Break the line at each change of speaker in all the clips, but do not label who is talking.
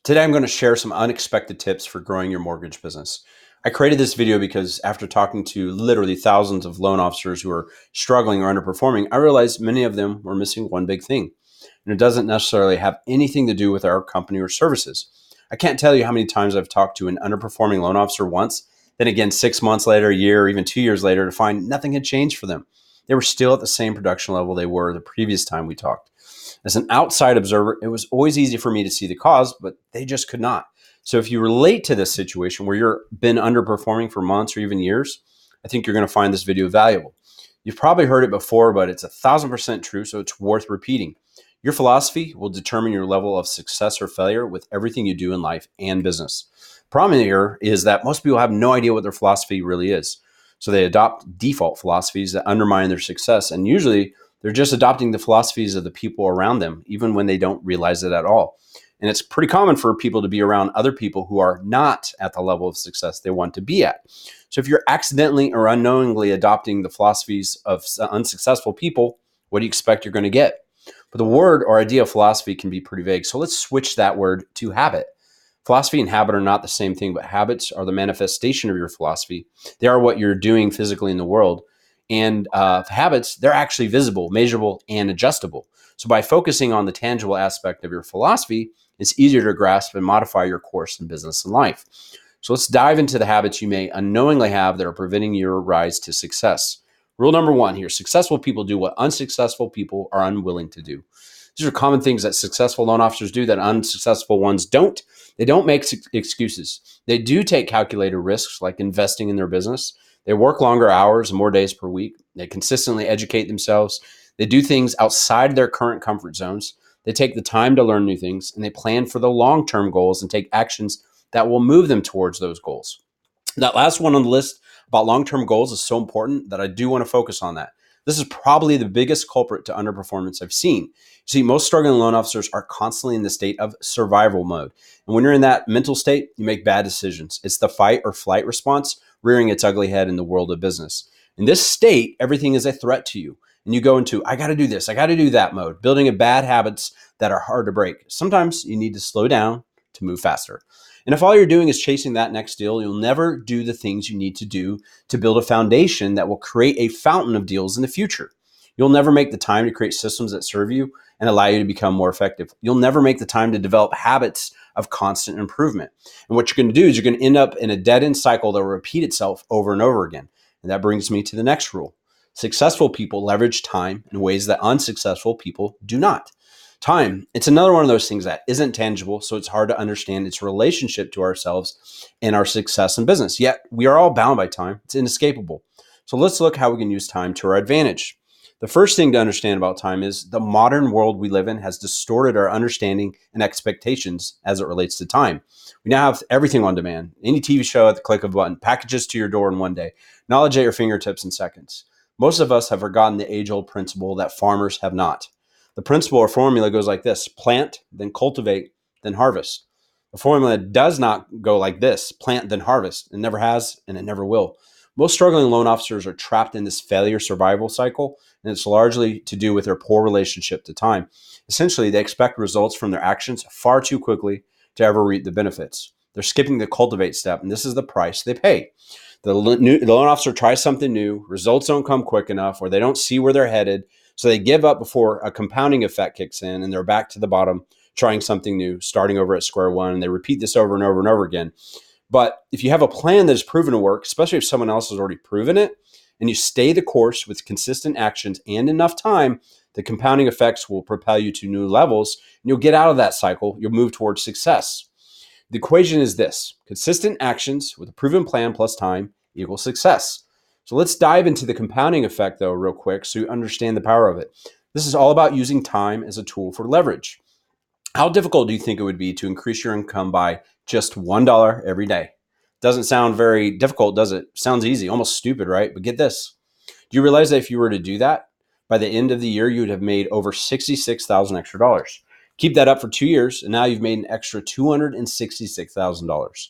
Today, I'm going to share some unexpected tips for growing your mortgage business. I created this video because after talking to literally thousands of loan officers who are struggling or underperforming, I realized many of them were missing one big thing. And it doesn't necessarily have anything to do with our company or services. I can't tell you how many times I've talked to an underperforming loan officer once, then again 6 months later, a year, or even 2 years later to find nothing had changed for them. They were still at the same production level they were the previous time we talked. As an outside observer, it was always easy for me to see the cause, but they just could not. So if you relate to this situation where you've been underperforming for months or even years, I think you're going to find this video valuable. You've probably heard it before, but it's 1,000% true, so it's worth repeating. Your philosophy will determine your level of success or failure with everything you do in life and business. Problem here is that most people have no idea what their philosophy really is. So they adopt default philosophies that undermine their success, and usually they're just adopting the philosophies of the people around them, even when they don't realize it at all. And it's pretty common for people to be around other people who are not at the level of success they want to be at. So if you're accidentally or unknowingly adopting the philosophies of unsuccessful people, what do you expect you're going to get? But the word or idea of philosophy can be pretty vague. So let's switch that word to habit. Philosophy and habit are not the same thing, but habits are the manifestation of your philosophy. They are what you're doing physically in the world. And habits, they're actually visible, measurable, and adjustable. So by focusing on the tangible aspect of your philosophy, it's easier to grasp and modify your course in business and life. So let's dive into the habits you may unknowingly have that are preventing your rise to success. Rule number one here: successful people do what unsuccessful people are unwilling to do. These are common things that successful loan officers do that unsuccessful ones don't. They don't make excuses. They do take calculated risks like investing in their business. They work longer hours and more days per week. They consistently educate themselves. They do things outside their current comfort zones. They take the time to learn new things, and they plan for the long-term goals and take actions that will move them towards those goals. That last one on the list about long-term goals is so important that I do want to focus on that. This is probably the biggest culprit to underperformance I've seen. See, most struggling loan officers are constantly in the state of survival mode. And when you're in that mental state, you make bad decisions. It's the fight or flight response rearing its ugly head in the world of business. In this state, everything is a threat to you. And you go into, I got to do this, I got to do that mode, building a bad habits that are hard to break. Sometimes you need to slow down to move faster. And if all you're doing is chasing that next deal, you'll never do the things you need to do to build a foundation that will create a fountain of deals in the future. You'll never make the time to create systems that serve you and allow you to become more effective. You'll never make the time to develop habits of constant improvement. And what you're going to do is you're going to end up in a dead-end cycle that will repeat itself over and over again. And that brings me to the next rule. Successful people leverage time in ways that unsuccessful people do not. Time, it's another one of those things that isn't tangible, so it's hard to understand its relationship to ourselves and our success in business. Yet we are all bound by time. It's inescapable. So let's look how we can use time to our advantage. The first thing to understand about time is the modern world we live in has distorted our understanding and expectations as it relates to time. We now have everything on demand. Any TV show at the click of a button, packages to your door in one day, knowledge at your fingertips in seconds. Most of us have forgotten the age-old principle that farmers have not. The principle or formula goes like this: plant, then cultivate, then harvest. The formula does not go like this: plant, then harvest. It never has, and it never will. Most struggling loan officers are trapped in this failure survival cycle, and it's largely to do with their poor relationship to time. Essentially, they expect results from their actions far too quickly to ever reap the benefits. They're skipping the cultivate step, and this is the price they pay. The loan officer tries something new, results don't come quick enough, or they don't see where they're headed, so they give up before a compounding effect kicks in, and they're back to the bottom, trying something new, starting over at square one, and they repeat this over and over and over again. But if you have a plan that is proven to work, especially if someone else has already proven it, and you stay the course with consistent actions and enough time, the compounding effects will propel you to new levels, and you'll get out of that cycle. You'll move towards success. The equation is this: consistent actions with a proven plan plus time equals success. So let's dive into the compounding effect, though, real quick, so you understand the power of it. This is all about using time as a tool for leverage. How difficult do you think it would be to increase your income by just $1 every day? Doesn't sound very difficult, does it? Sounds easy, almost stupid, right? But get this. Do you realize that if you were to do that, by the end of the year, you would have made over $66,000 extra dollars? Keep that up for 2 years, and now you've made an extra $266,000.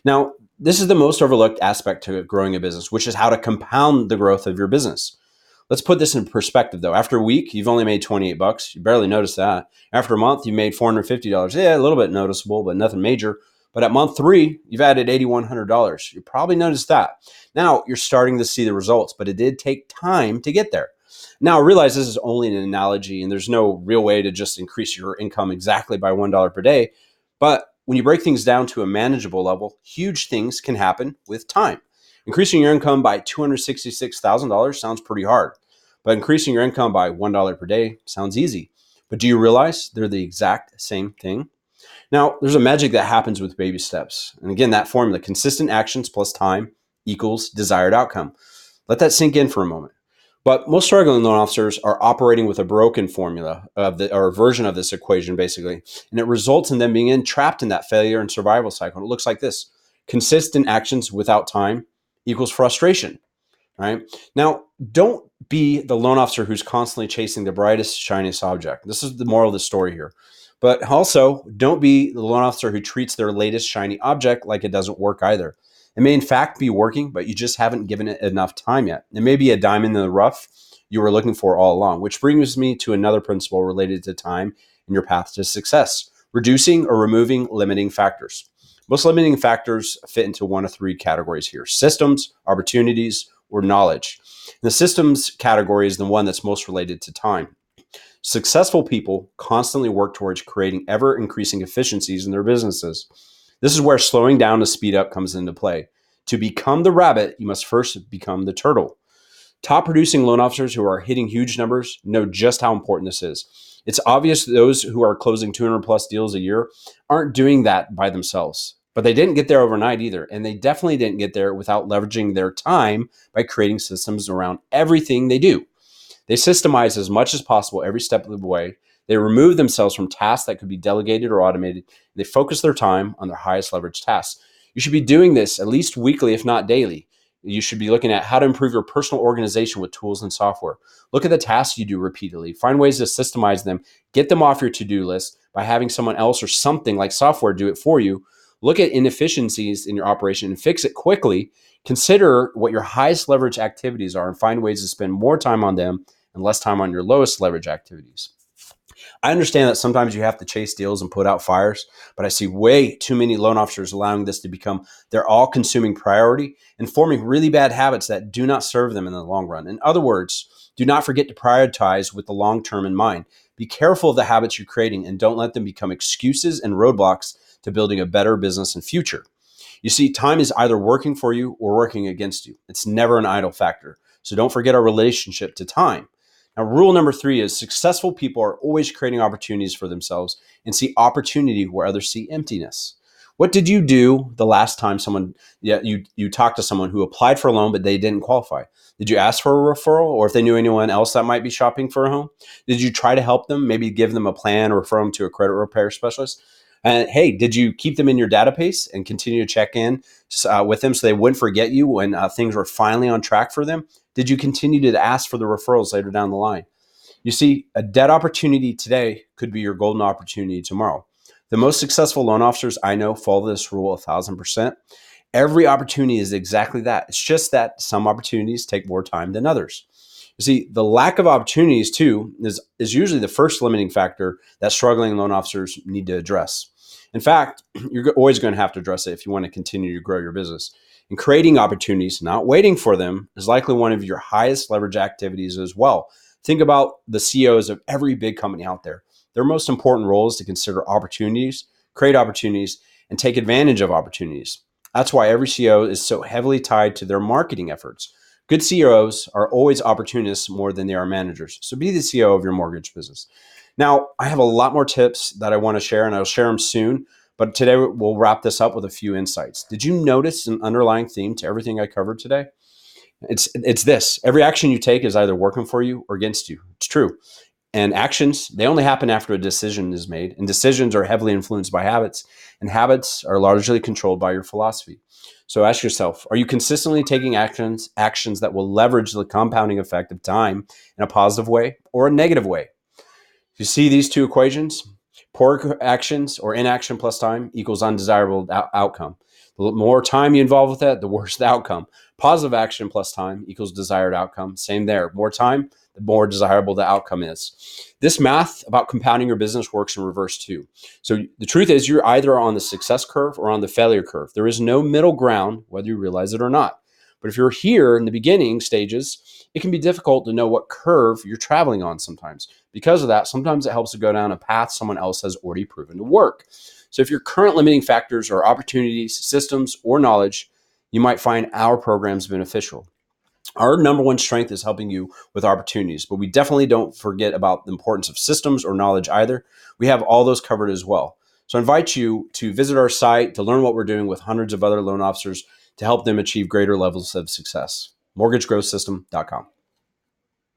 Now, this is the most overlooked aspect to growing a business, which is how to compound the growth of your business. Let's put this in perspective though. After a week, you've only made 28 bucks. You barely notice that. After a month, you made $450. Yeah, a little bit noticeable, but nothing major. But at month 3, you've added $8,100. You probably noticed that. Now you're starting to see the results, but it did take time to get there. Now realize this is only an analogy and there's no real way to just increase your income exactly by $1 per day. But when you break things down to a manageable level, huge things can happen with time. Increasing your income by $266,000 sounds pretty hard, but increasing your income by $1 per day sounds easy. But do you realize they're the exact same thing? Now, there's a magic that happens with baby steps. And again, that formula, consistent actions plus time equals desired outcome. Let that sink in for a moment. But most struggling loan officers are operating with a broken formula or a version of this equation, basically. And it results in them being entrapped in that failure and survival cycle. And it looks like this: consistent actions without time equals frustration. Right? Now, don't be the loan officer who's constantly chasing the brightest, shiniest object. This is the moral of the story here. But also, don't be the loan officer who treats their latest shiny object like it doesn't work either. It may in fact be working, but you just haven't given it enough time yet. It may be a diamond in the rough you were looking for all along, which brings me to another principle related to time and your path to success: reducing or removing limiting factors. Most limiting factors fit into one of 3 categories here: systems, opportunities, or knowledge. The systems category is the one that's most related to time. Successful people constantly work towards creating ever increasing efficiencies in their businesses. This is where slowing down to speed up comes into play. To become the rabbit, you must first become the turtle. Top producing loan officers who are hitting huge numbers know just how important this is. It's obvious those who are closing 200 plus deals a year aren't doing that by themselves, but they didn't get there overnight either. And they definitely didn't get there without leveraging their time by creating systems around everything they do. They systemize as much as possible every step of the way. They remove themselves from tasks that could be delegated or automated. They focus their time on their highest leverage tasks. You should be doing this at least weekly, if not daily. You should be looking at how to improve your personal organization with tools and software. Look at the tasks you do repeatedly. Find ways to systemize them. Get them off your to-do list by having someone else or something like software do it for you. Look at inefficiencies in your operation and fix it quickly. Consider what your highest leverage activities are and find ways to spend more time on them and less time on your lowest leverage activities. I understand that sometimes you have to chase deals and put out fires, but I see way too many loan officers allowing this to become their all-consuming priority and forming really bad habits that do not serve them in the long run. In other words, do not forget to prioritize with the long term in mind. Be careful of the habits you're creating and don't let them become excuses and roadblocks to building a better business and future. You see, time is either working for you or working against you. It's never an idle factor. So don't forget our relationship to time. Now, rule number 3 is successful people are always creating opportunities for themselves and see opportunity where others see emptiness. What did you do the last time you talked to someone who applied for a loan but they didn't qualify? Did you ask for a referral, or if they knew anyone else that might be shopping for a home? Did you try to help them, maybe give them a plan or refer them to a credit repair specialist? And hey, did you keep them in your database and continue to check in with them so they wouldn't forget you when things were finally on track for them? Did you continue to ask for the referrals later down the line? You see, a dead opportunity today could be your golden opportunity tomorrow. The most successful loan officers I know follow this rule 1,000%. Every opportunity is exactly that. It's just that some opportunities take more time than others. You see, the lack of opportunities too is usually the first limiting factor that struggling loan officers need to address. In fact, you're always going to have to address it if you want to continue to grow your business. And creating opportunities, not waiting for them, is likely one of your highest leverage activities as well. Think about the CEOs of every big company out there. Their most important role is to consider opportunities, create opportunities, and take advantage of opportunities. That's why every CEO is so heavily tied to their marketing efforts. Good CEOs are always opportunists more than they are managers. So be the CEO of your mortgage business. Now, I have a lot more tips that I want to share, and I'll share them soon. But today we'll wrap this up with a few insights. Did you notice an underlying theme to everything I covered today? It's this: every action you take is either working for you or against you. It's true. And actions, they only happen after a decision is made. And decisions are heavily influenced by habits. And habits are largely controlled by your philosophy. So ask yourself, are you consistently taking actions that will leverage the compounding effect of time in a positive way or a negative way? You see these two equations? Poor actions or inaction plus time equals undesirable outcome. The more time you involve with that, the worse the outcome. Positive action plus time equals desired outcome. Same there. More time, the more desirable the outcome is. This math about compounding your business works in reverse too. So the truth is you're either on the success curve or on the failure curve. There is no middle ground, whether you realize it or not. But if you're here in the beginning stages, it can be difficult to know what curve you're traveling on sometimes. Because of that, sometimes it helps to go down a path someone else has already proven to work. So if your current limiting factors are opportunities, systems, or knowledge, you might find our programs beneficial. Our number one strength is helping you with opportunities, but we definitely don't forget about the importance of systems or knowledge either. We have all those covered as well. So I invite you to visit our site to learn what we're doing with hundreds of other loan officers to help them achieve greater levels of success. MortgageGrowthSystem.com.